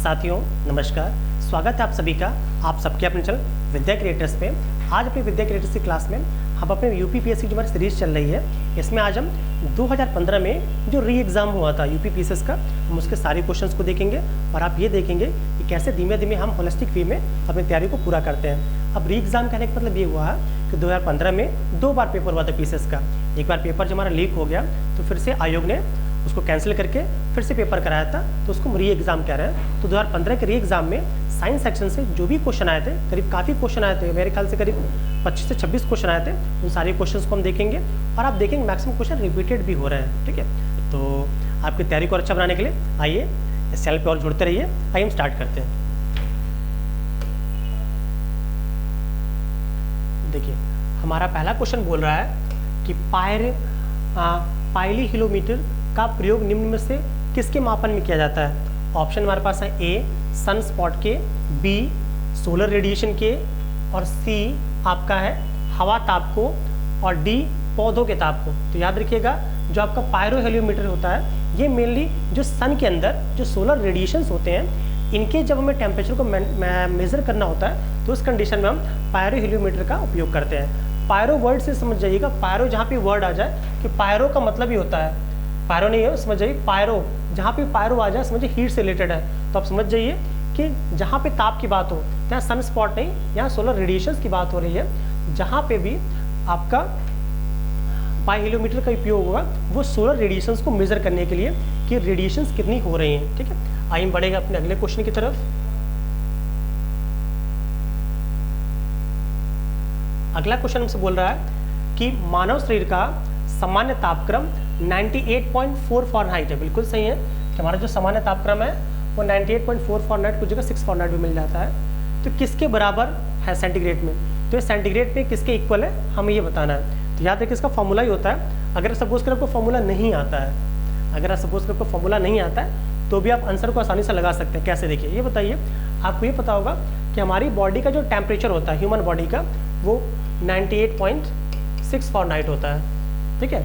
साथियों नमस्कार, स्वागत है आप सभी का आप सबके अपने चैनल विद्या क्रिएटर्स पे। आज अपनी विद्या क्रिएटर्स की क्लास में हम अपने यूपीपीएससी जो हमारी सीरीज चल रही है, इसमें आज हम 2015 में जो री एग्ज़ाम हुआ था यूपीपीएससी का, हम उसके सारे क्वेश्चंस को देखेंगे और आप ये देखेंगे कि कैसे धीमे धीमे हम होलिस्टिक वे में अपनी तैयारी को पूरा करते हैं। अब री एग्ज़ाम कहने का मतलब ये हुआ है कि 2015 में 2 बार पेपर हुआ था पीसीएस का। एक बार पेपर जब हमारा लीक हो गया तो फिर से आयोग ने उसको कैंसिल करके फिर से पेपर कराया था, तो उसको री एग्ज़ाम कह रहे हैं। तो 2015 के री एग्ज़ाम में साइंस सेक्शन से जो भी क्वेश्चन आए थे, करीब काफ़ी क्वेश्चन आए थे, मेरे ख्याल से करीब 25 से 26 क्वेश्चन आए थे। उन सारे क्वेश्चंस को हम देखेंगे और आप देखेंगे मैक्सिमम क्वेश्चन रिपीटेड भी हो रहे हैं। ठीक है, तो आपकी तैयारी को अच्छा बनाने के लिए आइए इस चैनल पर और जुड़ते रहिए। आइए हम स्टार्ट करते हैं। देखिए, हमारा पहला क्वेश्चन बोल रहा है कि पाइलीहिलोमीटर का प्रयोग निम्न में से किसके मापन में किया जाता है। ऑप्शन हमारे पास है ए सन स्पॉट के, बी सोलर रेडिएशन के, और सी आपका है हवा ताप को, और डी पौधों के ताप को। तो याद रखिएगा, जो आपका पायरोहेलियोमीटर होता है ये मेनली जो सन के अंदर जो सोलर रेडिएशंस होते हैं, इनके जब हमें टेम्परेचर को मेज़र करना होता है तो उस कंडीशन में हम पायरोहेलियोमीटर का उपयोग करते हैं। पायरो वर्ड से समझ जाइएगा, पायरो जहाँ पे वर्ड आ जाए कि पायरो का मतलब ही होता है, पायरो नहीं है, समझ जाइए पायरो, जहाँ पे पायरो आ जाए समझिए हीट से रिलेटेड है। तो आप समझ जाइए कि जहाँ पे ताप की बात हो, यहाँ सन स्पॉट नहीं, यहाँ सोलर रेडिएशंस की बात हो रही है। जहाँ पे भी आपका पाइलीहिलोमीटर का उपयोग होगा वो सोलर रेडिएशंस को मेजर करने के लिए कि रेडिएशंस कितनी हो रही हैं। ठीक है, आइए बढ़ेगा अपने अगले क्वेश्चन की तरफ। अगला क्वेश्चन हमसे बोल रहा है कि मानव शरीर का सामान्य तापक्रम 98.4 फ़ारेनहाइट है। बिल्कुल सही है कि हमारा जो सामान्य तापक्रम है वो 98.4 फ़ारेनहाइट कुछ जगह 6 फ़ारेनहाइट भी मिल जाता है। तो किसके बराबर है सेंटीग्रेड में, तो ये सेंटीग्रेड पे किसके इक्वल है हमें ये बताना है। तो याद रखिए इसका फॉर्मूला ही होता है, अगर सपोज कर आपको फॉर्मूला नहीं आता है, अगर सपोज कर आपको फॉर्मूला नहीं आता है तो भी आप आंसर को आसानी से लगा सकते हैं। कैसे, देखिए ये बताइए, आपको ये पता होगा कि हमारी बॉडी का जो टेम्परेचर होता है ह्यूमन बॉडी का वो 98.6 फ़ारेनहाइट होता है। ठीक है,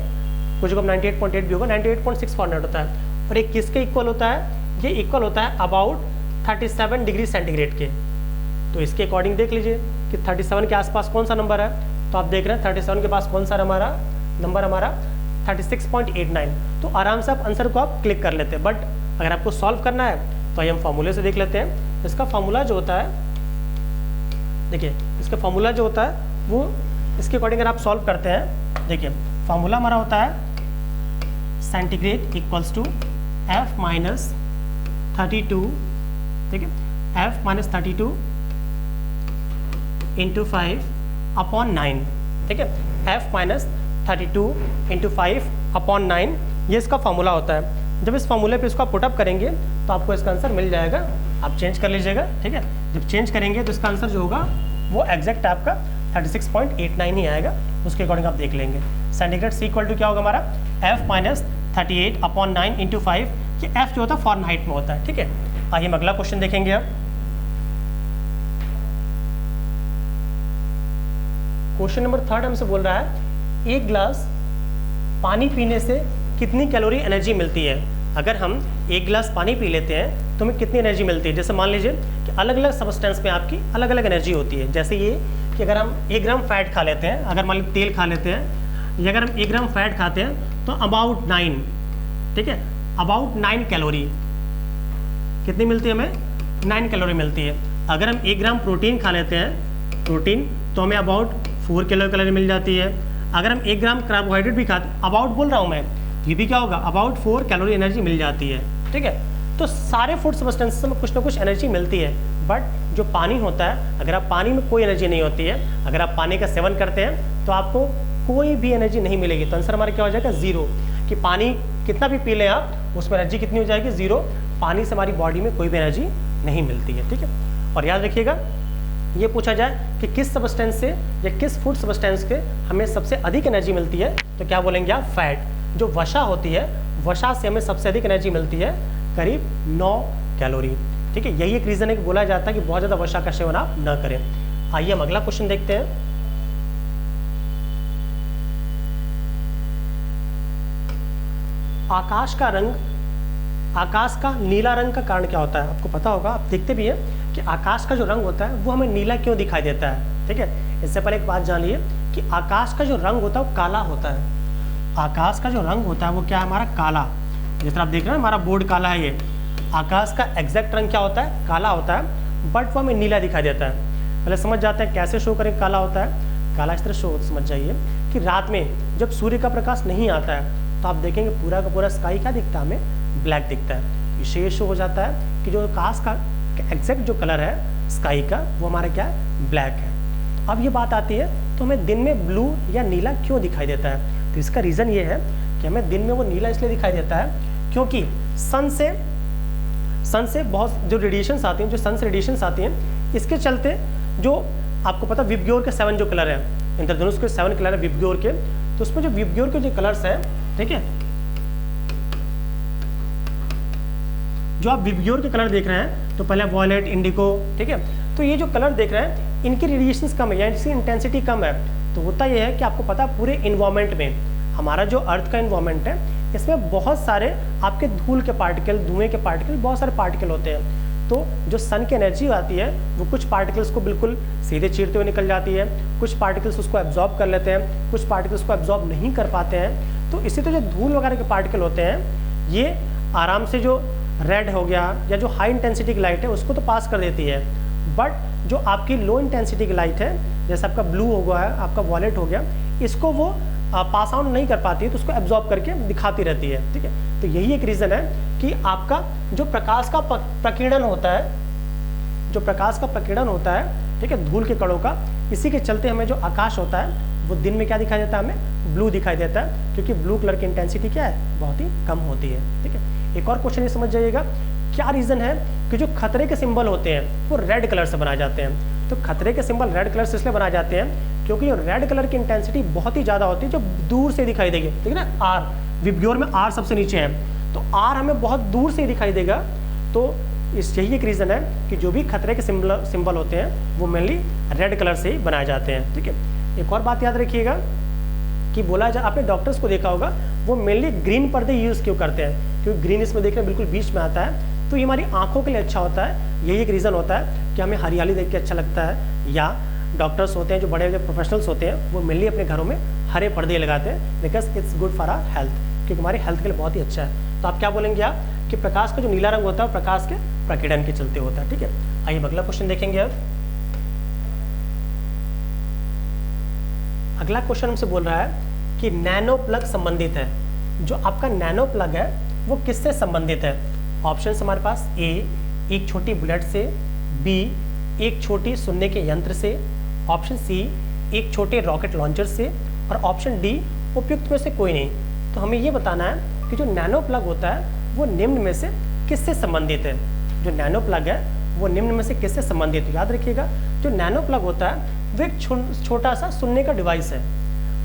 कुछ जगह 98.8 भी होगा, 98.6 फ़ारेनहाइट होता है। और ये किसके इक्वल होता है, ये इक्वल होता है अबाउट 37 डिग्री सेंटीग्रेड के। तो इसके अकॉर्डिंग देख लीजिए कि 37 के आसपास कौन सा नंबर है, तो आप देख रहे हैं 37 के पास कौन सा हमारा नंबर, हमारा 36.89। तो आराम से आप आंसर को आप क्लिक कर लेते हैं। बट अगर आपको सॉल्व करना है तो हम फॉर्मूले से देख लेते हैं। इसका फॉर्मूला जो होता है, देखिए इसका फॉर्मूला जो होता है वो इसके अकॉर्डिंग अगर आप सॉल्व करते हैं, देखिए फॉर्मूला हमारा होता है centigrade equals to F minus 32, ठीक है, F माइनस 32 इंटू 5 अपॉन 9। ठीक है, F माइनस 32 इंटू 5 अपॉन 9, ये इसका फॉर्मूला होता है। जब इस फॉर्मूले पे इसको आप पुटअप करेंगे तो आपको इसका आंसर मिल जाएगा, आप चेंज कर लीजिएगा। ठीक है, जब चेंज करेंगे तो इसका आंसर जो होगा वो एग्जैक्ट आपका 36.89 ही आएगा, उसके अकॉर्डिंग आप देख लेंगे। सेंटीग्रेड सी इक्वल टू क्या होगा हमारा F माइनस 38 अपॉन 9 इंटू 5, ये F जो होता है फ़ारेनहाइट में होता है। ठीक है, आइए हम अगला क्वेश्चन देखेंगे। अब क्वेश्चन नंबर 3 हमसे बोल रहा है एक गिलास पानी पीने से कितनी कैलोरी एनर्जी मिलती है। अगर हम एक गिलास पानी पी लेते हैं तो हमें कितनी एनर्जी मिलती है। जैसे मान लीजिए कि अलग अलग सब्सटेंस में आपकी अलग अलग एनर्जी होती है। जैसे ये कि अगर हम 1 ग्राम फैट खा लेते हैं, अगर मान लीजिए तेल खा लेते हैं, या अगर हम 1 ग्राम फैट खाते हैं तो अबाउट 9, ठीक है, अबाउट 9 कैलोरी कितनी मिलती है हमें, 9 कैलोरी मिलती है। अगर हम 1 ग्राम प्रोटीन खा लेते हैं, प्रोटीन, तो हमें अबाउट 4 कैलोरी मिल जाती है। अगर हम 1 ग्राम कार्बोहाइड्रेट भी खाते, अबाउट बोल रहा हूँ मैं, ये भी क्या होगा, अबाउट 4 कैलोरी एनर्जी मिल जाती है। ठीक है, तो सारे फूड सब्सटेंसेस में कुछ ना कुछ एनर्जी मिलती है। बट जो पानी होता है, अगर आप पानी में कोई एनर्जी नहीं होती है, अगर आप पानी का सेवन करते हैं तो आपको कोई भी एनर्जी नहीं मिलेगी। तो आंसर हमारा क्या हो जाएगा, 0, कि पानी कितना भी पी लें आप, उसमें एनर्जी कितनी हो जाएगी, 0। पानी से हमारी बॉडी में कोई भी एनर्जी नहीं मिलती है। ठीक है, और याद रखिएगा, ये पूछा जाए कि किस सब्सटेंस से या किस फूड सब्सटेंस के हमें सबसे अधिक एनर्जी मिलती है, तो क्या बोलेंगे आप, फैट। जो वसा होती है, वसा से हमें सबसे अधिक एनर्जी मिलती है, करीब 9 कैलोरी। ठीक है, यही एक रीज़न है कि बोला जाता है कि बहुत ज़्यादा वसा का सेवन आप न करें। आइए हम अगला क्वेश्चन देखते हैं। आकाश का रंग आकाश का नीला रंग का कारण क्या होता है? आपको पता होगा, आप देखते भी हैं कि आकाश का जो रंग होता है वो हमें नीला क्यों दिखाई देता है। ठीक है, इससे पहले एक बात जान लिए कि आकाश का जो रंग होता है वो काला होता है। आकाश का जो रंग होता है वो क्या है? हमारा काला। जिस तरह आप देख रहे हैं हमारा बोर्ड काला है, ये आकाश का एग्जैक्ट रंग क्या होता है? काला होता है, बट वो हमें नीला दिखाई देता है। पहले समझ जाते हैं कैसे शो करें काला होता है। काला इस तरह शो समझ जाइए कि रात में जब सूर्य का प्रकाश नहीं आता है तो आप देखेंगे पूरा का पूरा स्काई क्या दिखता है? हमें ब्लैक दिखता है। इससे ये शो हो जाता है कि जो आकाश का एग्जैक्ट जो कलर है स्काई का वो हमारा क्या है? ब्लैक है। अब ये बात आती है तो हमें दिन में ब्लू या नीला क्यों दिखाई देता है? तो इसका रीज़न ये है कि हमें दिन में वो नीला इसलिए दिखाई देता है क्योंकि सन से बहुत जो रेडिएशंस आती हैं, जो सन से रेडिएशंस आती हैं, इसके चलते जो आपको पता विबग्योर के 7 जो कलर हैं, इंद्रधनुष के 7 कलर है विबग्योर के, तो उसमें जो विबग्योर के जो कलर्स हैं, ठीक है, जो आप विबग्योर के कलर देख रहे हैं तो पहले वॉयलेट, इंडिगो, ठीक है, तो ये जो कलर देख रहे हैं इनकी रेडिएशंस कम है या इनकी इंटेंसिटी कम है। तो होता यह है कि आपको पता है पूरे इन्वायरमेंट में, हमारा जो अर्थ का इन्वायरमेंट है इसमें बहुत सारे आपके धूल के पार्टिकल, धुएं के पार्टिकल, बहुत सारे पार्टिकल होते हैं। तो जो सन की एनर्जी आती है वो कुछ पार्टिकल्स को बिल्कुल सीधे चीरते हुए निकल जाती है, कुछ पार्टिकल्स उसको एब्जॉर्ब कर लेते हैं, कुछ पार्टिकल्स को एब्जॉर्ब नहीं कर पाते हैं। तो इसी तरह जो धूल वगैरह के पार्टिकल होते हैं ये आराम से जो रेड हो गया या जो हाई इंटेंसिटी की लाइट है उसको तो पास कर देती है, बट जो आपकी लो इंटेंसिटी की लाइट है जैसे आपका ब्लू हो गया है, आपका वॉयलेट हो गया, इसको वो पास आउट नहीं कर पाती है, तो उसको एब्जॉर्ब करके दिखाती रहती है। ठीक है, तो यही एक रीज़न है कि आपका जो प्रकाश का प्रकीर्णन होता है, जो प्रकाश का प्रकीर्णन होता है, ठीक है, धूल के कणों का, इसी के चलते हमें जो आकाश होता है वो दिन में क्या दिखाई देता है? हमें ब्लू दिखाई देता है, क्योंकि ब्लू कलर की इंटेंसिटी क्या है? बहुत ही कम होती है। ठीक है, एक और क्वेश्चन ये समझ जाइएगा, क्या रीज़न है कि जो खतरे के सिंबल होते हैं वो रेड कलर से बनाए जाते हैं? तो खतरे के सिंबल रेड कलर से इसलिए बनाए जाते हैं क्योंकि जो रेड कलर की इंटेंसिटी बहुत ही ज़्यादा होती है, जो दूर से दिखाई देगी। ठीक है ना, आर विबग्योर में आर सबसे नीचे है, तो आर हमें बहुत दूर से दिखाई देगा। तो यही एक रीज़न है कि जो भी खतरे के सिंबल होते हैं वो मेनली रेड कलर से ही बनाए जाते हैं। ठीक है, एक और बात याद रखिएगा कि बोला जाए, आपने डॉक्टर्स को देखा होगा वो मेनली ग्रीन पर्दे यूज़ क्यों करते हैं? क्योंकि ग्रीन इसमें देख रहे हैं बिल्कुल बीच में आता है, तो ये हमारी आंखों के लिए अच्छा होता है। यही एक रीज़न होता है कि हमें हरियाली देख के अच्छा लगता है, या डॉक्टर्स होते हैं जो बड़े बड़े प्रोफेशनल्स होते हैं वो मेनली अपने घरों में हरे पर्दे लगाते हैं, because it's good for our health, क्योंकि हमारी हेल्थ के लिए बहुत ही अच्छा है। तो आप क्या बोलेंगे आप कि प्रकाश का जो नीला रंग होता है प्रकाश के प्रकीर्णन के चलते होता है। ठीक है, आइए अगला क्वेश्चन देखेंगे। अब अगला क्वेश्चन हमसे बोल रहा है कि नैनो प्लग संबंधित है। जो आपका नैनो प्लग है वो किससे संबंधित है? ऑप्शन हमारे पास ए, एक छोटी बुलेट से, बी, एक छोटी सुनने के यंत्र से, ऑप्शन सी, एक छोटे रॉकेट लॉन्चर से, और ऑप्शन डी, उपयुक्त में से कोई नहीं। तो हमें ये बताना है कि जो नैनो प्लग होता है वो निम्न में से किससे संबंधित है? जो नैनो प्लग है वो निम्न में से किससे संबंधित है? याद रखिएगा, जो नैनो प्लग होता है वो एक छोटा सा सुनने का डिवाइस है।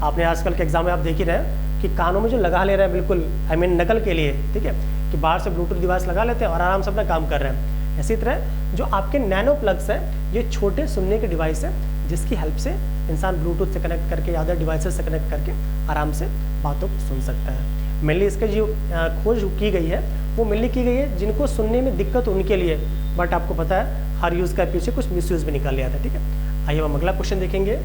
आपने आजकल के एग्जाम में आप देख ही रहे हैं कि कानों में जो लगा ले रहे हैं बिल्कुल, आई मीन नकल के लिए, ठीक है, कि बाहर से ब्लूटूथ डिवाइस लगा लेते हैं और आराम से अपना काम कर रहे हैं। इसी तरह जो आपके नैनो प्लग्स है ये छोटे सुनने के डिवाइस है, जिसकी हेल्प से इंसान ब्लूटूथ से कनेक्ट करके या अदर डिवाइसेस से कनेक्ट करके आराम से बातों को सुन सकता है। मेनली इसके जो खोज की गई है वो मेनली की गई है जिनको सुनने में दिक्कत उनके लिए, बट आपको पता है हर यूज़ का पीछे कुछ मिसयूज़ भी निकाल लिया था। ठीक है, आइए हम अगला क्वेश्चन देखेंगे।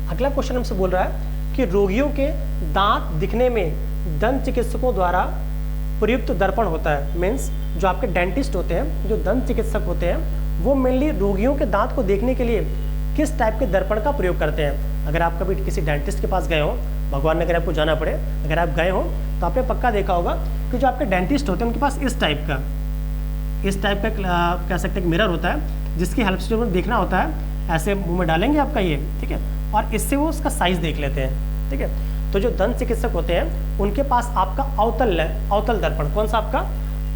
अगला क्वेश्चन हमसे बोल रहा है कि रोगियों के दांत दिखने में दंत चिकित्सकों द्वारा प्रयुक्त दर्पण होता है। मीन्स जो आपके डेंटिस्ट होते हैं, जो दंत चिकित्सक होते हैं, वो मेनली रोगियों के दांत को देखने के लिए किस टाइप के दर्पण का प्रयोग करते हैं? अगर आप कभी किसी डेंटिस्ट के पास गए हो, भगवान ने अगर आपको जाना पड़े, अगर आप गए हो तो आपने पक्का देखा होगा कि जो आपके डेंटिस्ट होते हैं उनके पास इस टाइप का कह सकते हैं मिरर होता है, जिसकी हेल्प से जो देखना होता है ऐसे मुंह में डालेंगे आपका ये, ठीक है, और इससे वो उसका साइज़ देख लेते हैं। ठीक है, तो जो दंत चिकित्सक होते हैं उनके पास आपका अवतल दर्पण, कौन सा आपका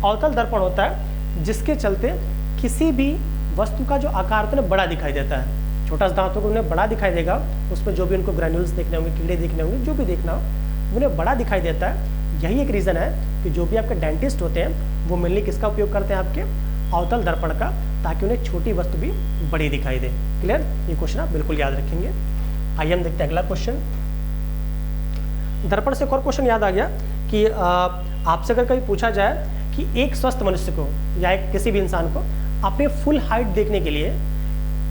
अवतल दर्पण होता है, जिसके चलते किसी भी वस्तु का जो आकार होता है बड़ा दिखाई देता है। छोटा सा दांत होगा उन्हें बड़ा दिखाई देगा, उसमें जो भी उनको ग्रैन्यूल्स देखने होंगे, कीड़े देखने होंगे, जो भी देखना हो उन्हें बड़ा दिखाई देता है। यही एक रीज़न है कि जो भी आपके डेंटिस्ट होते हैं वो मेनली किसका उपयोग करते हैं? आपके अवतल दर्पण का, ताकि उन्हें छोटी वस्तु भी बड़ी दिखाई दे। क्लियर? ये क्वेश्चन आप बिल्कुल याद रखेंगे। आइए हम देखते हैं अगला क्वेश्चन। दर्पण से एक और क्वेश्चन याद आ गया कि आपसे अगर कभी पूछा जाए कि एक स्वस्थ मनुष्य को या एक किसी भी इंसान को अपने फुल हाइट देखने के लिए,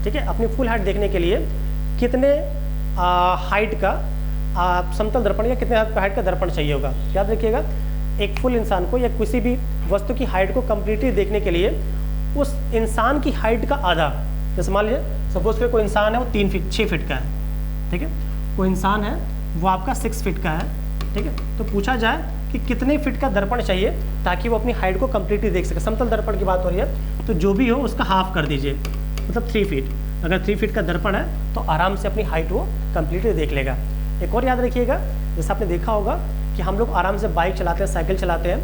ठीक है, अपनी फुल हाइट देखने के लिए कितने हाइट का समतल दर्पण या कितने हाइट का दर्पण चाहिए होगा। याद रखिएगा, एक फुल इंसान को या किसी भी वस्तु की हाइट को कंप्लीटली देखने के लिए उस इंसान की हाइट का आधा, जैसे मान लीजिए सपोज कोई इंसान है वो 3 फीट 6 फीट का है, ठीक है, कोई इंसान है वो आपका 6 फीट का है, ठीक है, तो पूछा जाए कि कितने फीट का दर्पण चाहिए ताकि वो अपनी हाइट को कंप्लीटली देख सके। समतल दर्पण की बात हो रही है, तो जो भी हो उसका हाफ कर दीजिए, मतलब 3 फीट। अगर 3 फीट का दर्पण है तो आराम से अपनी हाइट वो कंप्लीटली देख लेगा। एक और याद रखिएगा, जैसे आपने देखा होगा कि हम लोग आराम से बाइक चलाते हैं, साइकिल चलाते हैं,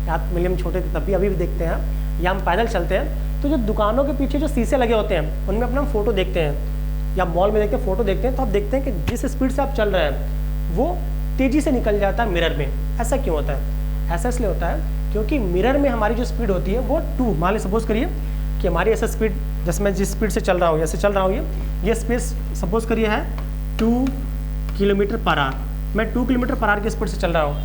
या मिलियम छोटे थे तब भी अभी भी देखते हैं, या हम पैदल चलते हैं, तो जो दुकानों के पीछे जो शीशे लगे होते हैं उनमें अपना फ़ोटो देखते हैं, या मॉल में देखते हैं फ़ोटो देखते हैं, तो आप देखते हैं कि जिस स्पीड से आप चल रहे हैं वो तेज़ी से निकल जाता है मिरर में। ऐसा क्यों होता है? ऐसा इसलिए होता है क्योंकि मिरर में हमारी जो स्पीड होती है वो 2, मान ली सपोज करिए कि हमारी ऐसा स्पीड, जैसे मैं जिस स्पीड से चल रहा हूँ, जैसे चल रहा हूँ ये स्पीड सपोज करिए है 2 किलोमीटर पर आवर, मैं 2 किलोमीटर पर आवर की स्पीड से चल रहा हूँ,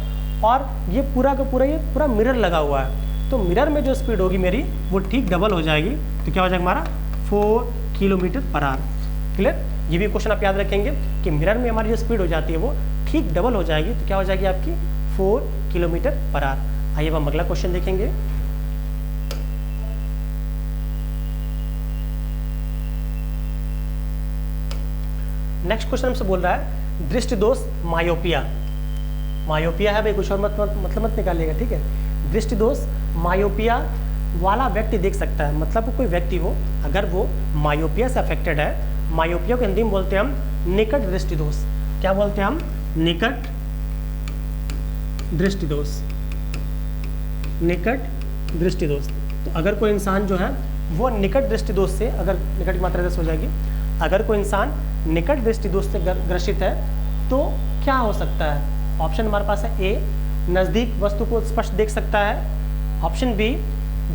और ये पूरा का पूरा ये पूरा मिरर लगा हुआ है, तो मिरर में जो स्पीड होगी मेरी वो ठीक डबल हो जाएगी, तो क्या हो जाएगा हमारा 4 किलोमीटर पर आवर। क्लियर? ये भी क्वेश्चन आप याद रखेंगे कि मिरर में हमारी जो स्पीड हो जाती है वो ठीक डबल हो जाएगी, तो क्या हो जाएगी आपकी 4 किलोमीटर पर आवर। आइए हम अगला क्वेश्चन देखेंगे। नेक्स्ट क्वेश्चन हमसे बोल रहा है दृष्टि दोष मायोपिया। मायोपिया है भाई, कुछ और मतलब मत निकालिएगा, ठीक है। दृष्टि दोष मायोपिया वाला व्यक्ति देख सकता है, मतलब कोई व्यक्ति हो अगर वो मायोपिया से अफेक्टेड है, मायोपिया को हिंदी में बोलते हैं हम निकट दृष्टि दोष। क्या बोलते हैं हम? निकट दृष्टि दोष। निकट दृष्टि दोष। तो अगर कोई इंसान जो है वो निकट दृष्टि दोष से, अगर निकट की मात्रा दृष्टि हो जाएगी, अगर कोई इंसान निकट दृष्टि दोष से ग्रसित है तो क्या हो सकता है? ऑप्शन हमारे पास है ए, नज़दीक वस्तु को स्पष्ट देख सकता है। ऑप्शन बी,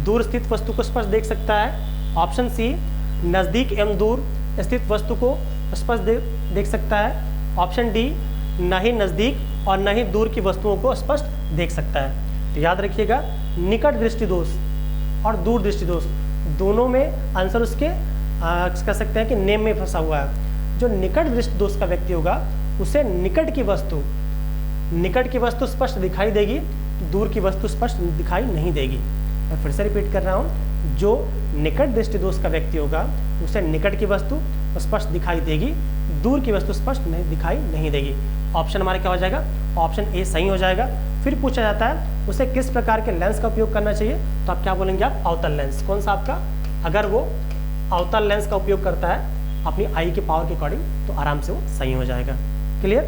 दूर स्थित वस्तु को स्पष्ट देख सकता है। ऑप्शन सी, नज़दीक एवं दूर स्थित वस्तु को स्पष्ट देख सकता है। ऑप्शन डी, न ही नज़दीक और न ही दूर की वस्तुओं को स्पष्ट देख सकता है। तो याद रखिएगा, निकट दृष्टि दोष और दूर दृष्टि दोष दोनों में आंसर उसके कह सकते हैं कि नेम में फंसा हुआ है। जो निकट दृष्टि दोष का व्यक्ति होगा उसे निकट की वस्तु स्पष्ट दिखाई देगी, दूर की वस्तु स्पष्ट दिखाई नहीं देगी। मैं फिर से रिपीट कर रहा हूँ, जो निकट दृष्टि दोष का व्यक्ति होगा उसे निकट की वस्तु स्पष्ट दिखाई देगी, दूर की वस्तु स्पष्ट दिखाई नहीं देगी। ऑप्शन हमारा क्या हो जाएगा? ऑप्शन ए सही हो जाएगा। फिर पूछा जाता है उसे किस प्रकार के लेंस का उपयोग करना चाहिए, तो आप क्या बोलेंगे? आप अवतल लेंस। कौन सा आपका? अगर वो अवतल लेंस का उपयोग करता है अपनी आई के पावर के अकॉर्डिंग तो आराम से वो सही हो जाएगा। क्लियर?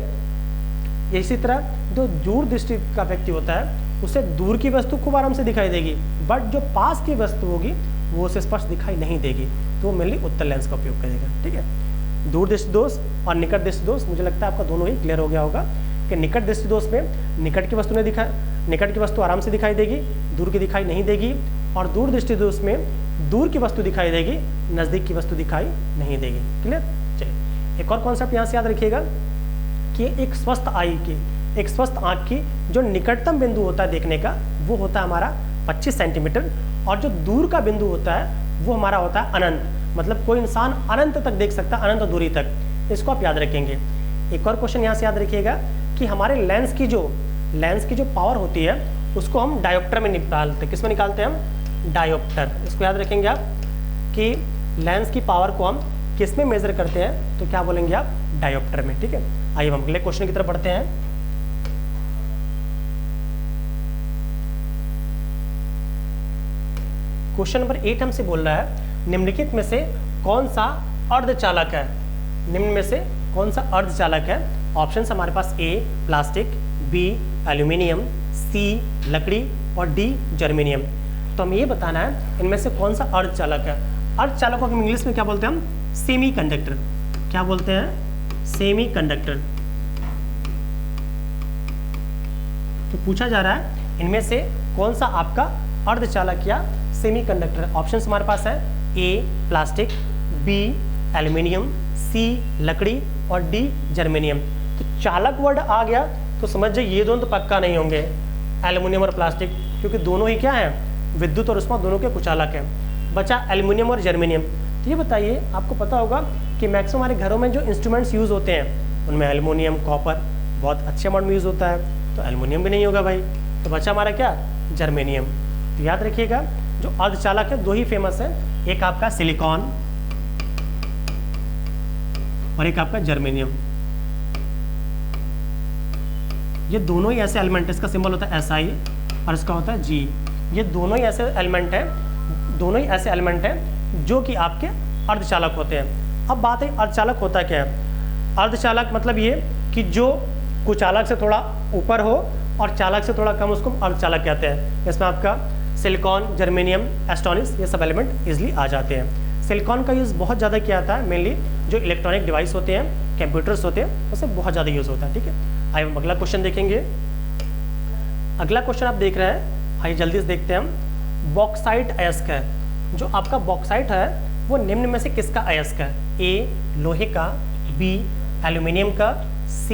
इसी तरह जो दूर दृष्टि का व्यक्ति होता है उसे दूर की वस्तु खूब आराम से दिखाई देगी, बट जो पास की वस्तु होगी वो उसे स्पष्ट दिखाई नहीं देगी, तो वो मेनली उत्तल लेंस का उपयोग करेगा। ठीक है, दूर दृष्टि दोष और निकट दृष्टि दोष, मुझे लगता है आपका दोनों ही क्लियर हो गया होगा कि निकट दृष्टि दोष में निकट की वस्तु निकट की वस्तु आराम से दिखाई देगी, दूर की दिखाई नहीं देगी, और दूर दृष्टि दोष में दूर की वस्तु दिखाई देगी, नज़दीक की वस्तु दिखाई नहीं देगी। क्लियर? चलिए एक और कॉन्सेप्ट यहाँ से याद रखिएगा कि एक स्वस्थ आँख की जो निकटतम बिंदु होता है देखने का वो होता है हमारा 25 सेंटीमीटर, और जो दूर का बिंदु होता है वो हमारा होता है अनंत, मतलब कोई इंसान अनंत तक देख सकता है, अनंत दूरी तक। इसको आप याद रखेंगे। एक और क्वेश्चन यहाँ से याद रखिएगा कि हमारे लेंस की जो पावर होती है उसको हम डायोप्टर में निकालते हैं। किस में निकालते हैं हम? डायोप्टर। इसको याद रखेंगे आप कि लेंस की पावर को हम किस में मेजर करते हैं, तो क्या बोलेंगे आप? डायोप्टर में। ठीक है, आइए हम अगले क्वेश्चन की तरफ बढ़ते हैं। क्वेश्चन नंबर 8 हमसे बोल रहा है निम्नलिखित में से कौन सा अर्धचालक है? निम्न में से कौन सा अर्धचालक है? ऑप्शंस हमारे पास ए प्लास्टिक, बी एल्यूमिनियम, सी लकड़ी और डी जर्मेनियम। तो हमें ये बताना है इनमें से कौन सा अर्धचालक है। अर्धचालक को हम इंग्लिश में क्या बोलते हैं? हम सेमी कंडक्टर। क्या बोलते हैं? Semi conductor. तो पूछा जा रहा है इनमें से कौन सा आपका अर्धचालक या सेमी कंडक्टर। ऑप्शंस हमारे पास है ए प्लास्टिक, बी एल्यूमिनियम, सी लकड़ी और डी जर्मेनियम। तो चालक वर्ड आ गया तो तो समझ जाइए ये दोनों तो पक्का नहीं होंगे, एल्युमिनियम और प्लास्टिक, क्योंकि दोनों ही क्या हैं, विद्युत और उष्मा दोनों के कुचालक हैं। बचा एल्युमिनियम और जर्मेनियम। तो ये बताइए, आपको पता होगा कि मैक्सिमम हमारे घरों में जो इंस्ट्रूमेंट्स यूज़ होते हैं उनमें एल्युमिनियम, कॉपर बहुत अच्छे अमाउंट में यूज़ होता है, तो एल्युमिनियम भी नहीं होगा भाई। तो बचा हमारा क्या, जर्मेनियम। तो याद रखिएगा जो अर्धचालक है दो ही फेमस है, एक आपका सिलिकॉन और एक आपका जर्मेनियम। ये दोनों ही ऐसे एलिमेंट, इसका सिंबल होता है SI और इसका होता है G। ये दोनों ही ऐसे एलिमेंट हैं जो कि आपके अर्धचालक होते हैं। अब बात है अर्धचालक होता क्या है। अर्धचालक मतलब ये कि जो कुचालक से थोड़ा ऊपर हो और चालक से थोड़ा कम, उसको अर्धचालक कहते हैं। इसमें आपका सिलिकॉन, जर्मेनियम, एस्टोनिस ये सब एलिमेंट इजीली आ जाते हैं। सिलिकॉन का यूज़ बहुत ज़्यादा किया जाता है, मेनली जो इलेक्ट्रॉनिक डिवाइस होते हैं, कंप्यूटर्स होते हैं, उससे बहुत ज़्यादा यूज़ होता है। ठीक है, आइए हम अगला क्वेश्चन देखेंगे। अगला क्वेश्चन आप देख रहे हैं, आइए जल्दी से देखते हैं हम। बॉक्साइट अयस्क है। जो आपका बॉक्साइट है वो निम्न में से किसका अयस्क है? A लोहे का, B एल्यूमिनियम का, C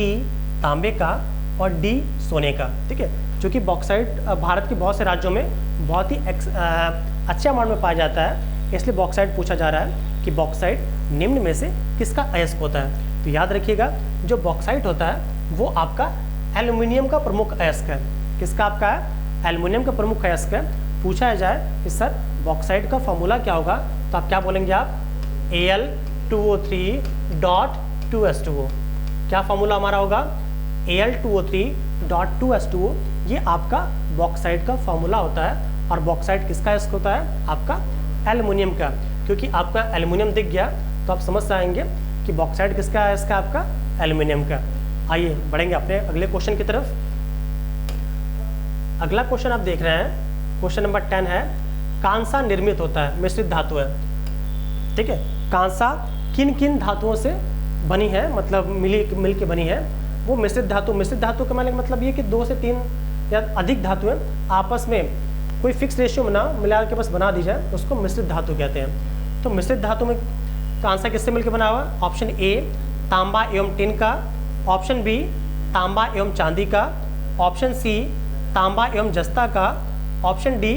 तांबे का और D सोने का। ठीक है, क्योंकि बॉक्साइट भारत के बहुत से राज्यों में बहुत ही अच्छे अमाउंट में पाया जाता है, इसलिए बॉक्साइट पूछा जा रहा है कि बॉक्साइट निम्न में से किसका अयस्क होता है। तो याद रखिएगा जो बॉक्साइट होता है वो आपका एल्युमिनियम का प्रमुख अयस्क है। किसका आपका है? एल्युमिनियम का प्रमुख अयस्क है। पूछा जाए कि सर बॉक्साइट का फॉर्मूला क्या होगा, तो आप क्या बोलेंगे? आप Al2O3.2H2O। क्या फॉर्मूला हमारा होगा? Al2O3.2H2O। ये आपका बॉक्साइट का फॉर्मूला होता है। और बॉक्साइट किसका अयस्क होता है? आपका एल्युमिनियम का। क्योंकि आपका एल्युमिनियम दिख गया तो आप समझ जाएंगे कि बॉक्साइट किसका अयस्क है? आपका एल्युमिनियम का। आइए बढ़ेंगे अपने अगले क्वेश्चन की तरफ। अगला क्वेश्चन आप देख रहे हैं, क्वेश्चन नंबर 10 है, कांसा निर्मित होता है, मिश्रित धातु है। ठीक है, कांसा किन किन धातुओं से बनी है, मतलब मिल के बनी है, वो मिश्रित धातु। मिश्रित धातु का मतलब ये कि 2 से 3 या अधिक धातुएं आपस में कोई फिक्स रेशियो में ना मिला के बस बना दी जाए, उसको मिश्रित धातु कहते हैं। तो मिश्रित धातु में कांसा किससे मिलकर बना हुआ? ऑप्शन ए तांबा एवं टिन का, ऑप्शन बी तांबा एवं चांदी का, ऑप्शन सी तांबा एवं जस्ता का, ऑप्शन डी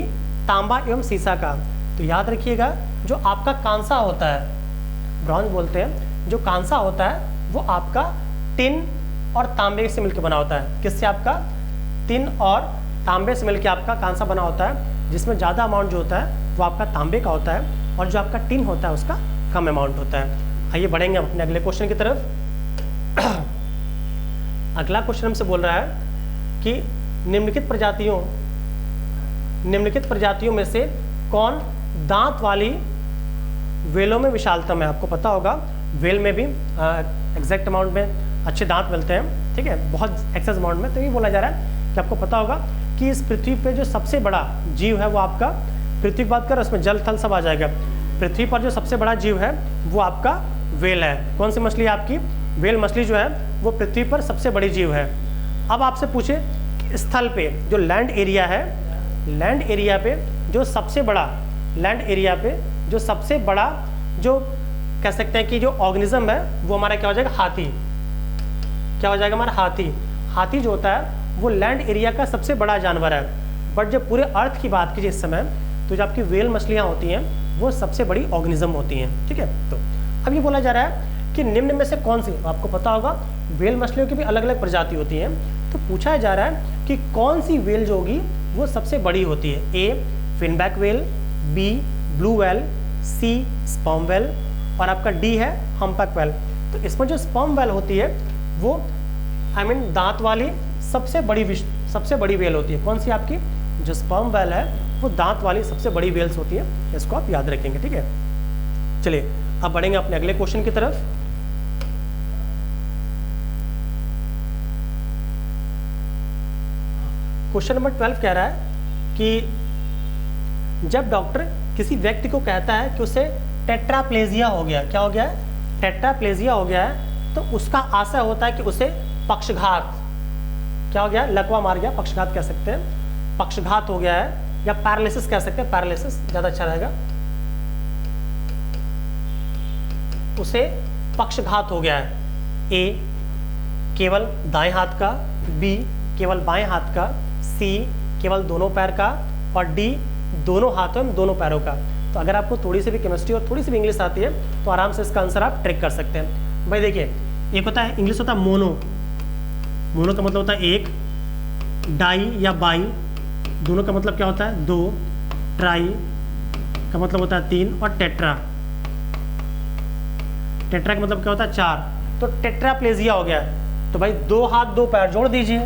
तांबा एवं सीसा का। तो याद रखिएगा जो आपका कांसा होता है, ब्रॉन्ज बोलते हैं, जो कांसा होता है वो आपका टिन और तांबे से मिलकर बना होता है। किससे? आपका टिन और तांबे से मिलकर आपका कांसा बना होता है, जिसमें ज़्यादा अमाउंट जो होता है वो आपका तांबे का होता है और जो आपका टिन होता है उसका कम अमाउंट होता है। आइए बढ़ेंगे अपने अगले क्वेश्चन की तरफ। अगला क्वेश्चन हमसे बोल रहा है कि निम्नलिखित प्रजातियों में से कौन दांत वाली वेलों में विशालतम है? आपको पता होगा वेल में भी एग्जैक्ट अमाउंट में अच्छे दांत मिलते हैं। ठीक है, बहुत एक्सेस अमाउंट में। तो ये बोला जा रहा है कि आपको पता होगा कि इस पृथ्वी पे जो सबसे बड़ा जीव है वो आपका, पृथ्वी की बात करें उसमें जल थल सब आ जाएगा, पृथ्वी पर जो सबसे बड़ा जीव है वो आपका वेल है। कौन सी मछली है आपकी? वेल मछली जो है वो पृथ्वी पर सबसे बड़ी जीव है। अब आपसे पूछे कि स्थल पे जो लैंड एरिया है, लैंड एरिया पे जो सबसे बड़ा जो कह सकते हैं कि जो ऑर्गेनिज्म है वो हमारा क्या हो जाएगा? हाथी। क्या हो जाएगा हमारा? हाथी। हाथी जो होता है वो लैंड एरिया का सबसे बड़ा जानवर है। बट जब पूरे अर्थ की बात कीजिए इस समय, तो जो आपकी वेल मछलियाँ होती हैं वो सबसे बड़ी ऑर्गेनिज्म होती हैं। ठीक है, तो अब ये बोला जा रहा है कि निम्न में से कौन सी, आपको पता होगा वेल मछलियों की भी अलग अलग प्रजाति होती हैं, तो पूछा जा रहा है कि कौन सी वेल जो होगी वो सबसे बड़ी होती है? ए फिनबैक वेल, बी ब्लू वेल, सी स्पर्म वेल और आपका डी है हम्पबैक वेल। तो इसमें जो स्पर्म वेल होती है वो दांत वाली सबसे बड़ी वेल होती है। कौन सी आपकी? जो स्पर्म वेल है वो दांत वाली सबसे बड़ी वेल्स होती है, इसको आप याद रखेंगे। ठीक है, चलिए अब बढ़ेंगे अपने अगले क्वेश्चन की तरफ। क्वेश्चन नंबर 12 कह रहा है कि जब डॉक्टर किसी व्यक्ति को कहता है कि उसे टेट्राप्लेजिया हो गया, क्या हो गया है? टेट्राप्लेजिया हो गया है, तो उसका आशय होता है कि उसे पक्षघात, क्या हो गया? लकवा मार गया, पक्षघात कह सकते हैं, पक्षघात हो गया है, या पैरालिसिस कह सकते हैं, पैरालिसिस ज़्यादा अच्छा रहेगा। उसे पक्षघात हो गया है। ए केवल दाएं हाथ का, बी केवल बाएं हाथ का, सी केवल दोनों पैर का, और डी दोनों हाथों में दोनों पैरों का। तो अगर आपको थोड़ी सी भी केमिस्ट्री और थोड़ी सी भी इंग्लिश आती है तो आराम से इसका आंसर आप ट्रिक कर सकते हैं। भाई देखिए, एक होता है इंग्लिश होता है मोनो, मोनो का मतलब होता है एक, डाई या बाई दोनों का मतलब क्या होता है दो, ट्राई का मतलब होता है तीन, और टेट्रा, टेट्रा का मतलब क्या होता है चार। तो टेट्राप्लेजिया हो गया है। तो भाई दो हाथ दो पैर जोड़ दीजिए,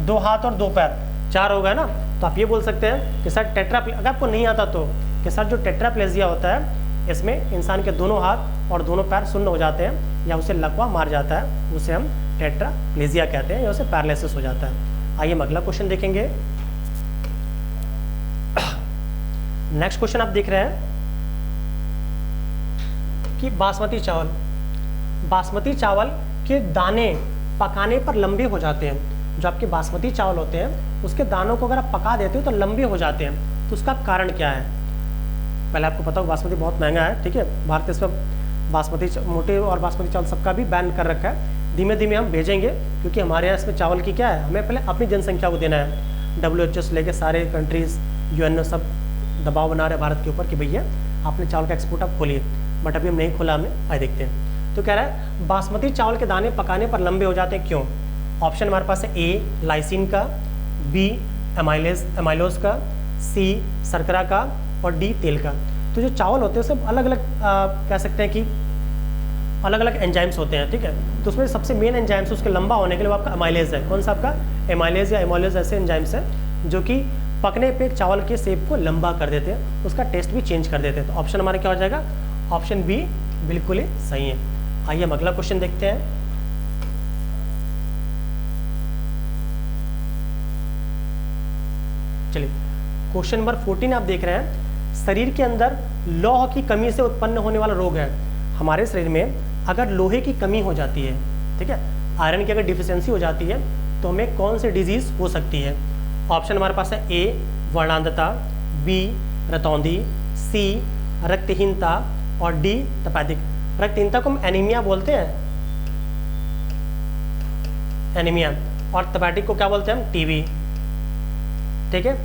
दो हाथ और दो पैर, चार हो गया ना। तो आप ये बोल सकते हैं कि सर अगर आपको नहीं आता तो कि सर जो टेट्राप्लेजिया होता है इसमें इंसान के दोनों हाथ और दोनों पैर शून्य हो जाते हैं या उसे लकवा मार जाता है, उसे हम टेट्राप्लेजिया कहते हैं, या उसे पैरालिसिस हो जाता है। आइए हम अगला क्वेश्चन देखेंगे। नेक्स्ट क्वेश्चन आप देख रहे हैं कि बासमती चावल, बासमती चावल के दाने पकाने पर लंबे हो जाते हैं। जो आपके बासमती चावल होते हैं उसके दानों को अगर आप पका देते हो तो लंबे हो जाते हैं, तो उसका कारण क्या है? पहले आपको पता हो बासमती बहुत महंगा है, ठीक है। भारत देश में बासमती मोटे और बासमती चावल सबका भी बैन कर रखा है। धीमे धीमे हम भेजेंगे क्योंकि हमारे यहाँ इसमें चावल की क्या है, हमें पहले अपनी जनसंख्या को देना है। WHO से लेकर सारे कंट्रीज़, UN सब दबाव बना रहे भारत के ऊपर कि भैया आपने चावल का एक्सपोर्ट आप खोलिए, बट अभी हम नहीं खोला, हमें आए देखते हैं। तो कह रहा है बासमती चावल के दाने पकाने पर लंबे हो जाते हैं, क्यों? ऑप्शन हमारे पास है ए लाइसिन का, बी एमाइलोज का, सी शर्करा का, और डी तेल का। तो जो चावल होते हैं सब अलग अलग कह सकते हैं कि अलग अलग एंजाइम्स होते हैं, ठीक है। तो उसमें सबसे मेन एंजाइम्स उसके लंबा होने के लिए वो आपका एमाइलेज है। कौन सा आपका? एमाइलेज या एमोलेज, ऐसे एंजाइम्स हैं जो कि पकने पे चावल के शेप को लंबा कर देते हैं, उसका टेस्ट भी चेंज कर देते हैं। तो ऑप्शन हमारा क्या हो जाएगा? ऑप्शन बी बिल्कुल ही सही है। आइए हम अगला क्वेश्चन देखते हैं। चलिए क्वेश्चन नंबर 14 आप देख रहे हैं। शरीर के अंदर लौह की कमी से उत्पन्न होने वाला रोग है। हमारे शरीर में अगर लोहे की कमी हो जाती है, ठीक है, आयरन की अगर डिफिशियंसी हो जाती है तो हमें कौन सी डिजीज हो सकती है? ऑप्शन हमारे पास है ए वर्णांधता, बी रतौंधी, सी रक्तहीनता, और डी तपेदिक। रक्तहीनता को हम एनीमिया बोलते हैं, एनीमिया, और तपेदिक को क्या बोलते हैं हम? टीबी, ठीक है।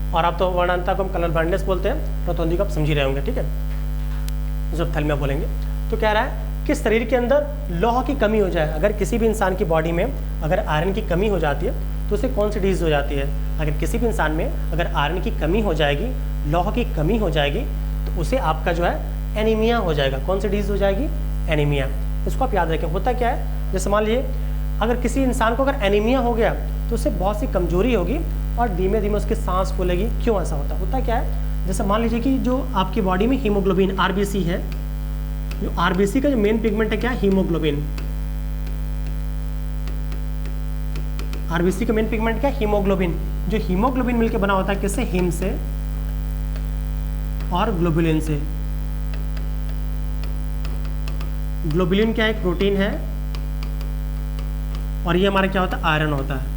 और आप तो वर्णांधता को हम कलर ब्लाइंडनेस बोलते हैं, रतौंधी को आप समझ ही रहे होंगे, ठीक है, जो थैलेमिया बोलेंगे। तो कह रहा है कि शरीर के अंदर लौह की कमी हो जाए, अगर किसी भी इंसान की बॉडी में अगर आयरन की कमी हो जाती है तो उसे कौन सी डिजीज हो जाती है? अगर किसी भी इंसान में अगर आयरन की कमी हो जाएगी, लौह की कमी हो जाएगी, तो उसे आपका जो है एनीमिया हो जाएगा। कौन सी डिजीज हो जाएगी? एनीमिया। इसको आप याद रखें। होता क्या है, जैसे मान लीजिए अगर किसी इंसान को अगर एनीमिया हो गया तो उसे बहुत सी कमजोरी होगी और धीमे धीमे उसकी सांस फूलेगी। क्यों ऐसा होता? होता क्या है, जैसे मान लीजिए कि जो आपकी बॉडी में हीमोग्लोबिन RBC है, जो RBC का जो मेन पिगमेंट है क्या है? हीमोग्लोबिन। RBC का मेन पिगमेंट क्या है? हीमोग्लोबिन। जो हीमोग्लोबिन मिलकर बना होता है किससे? हीम से और ग्लोबुलिन से। ग्लोबुलिन क्या एक प्रोटीन है और ये हमारा क्या होता है? आयरन होता है।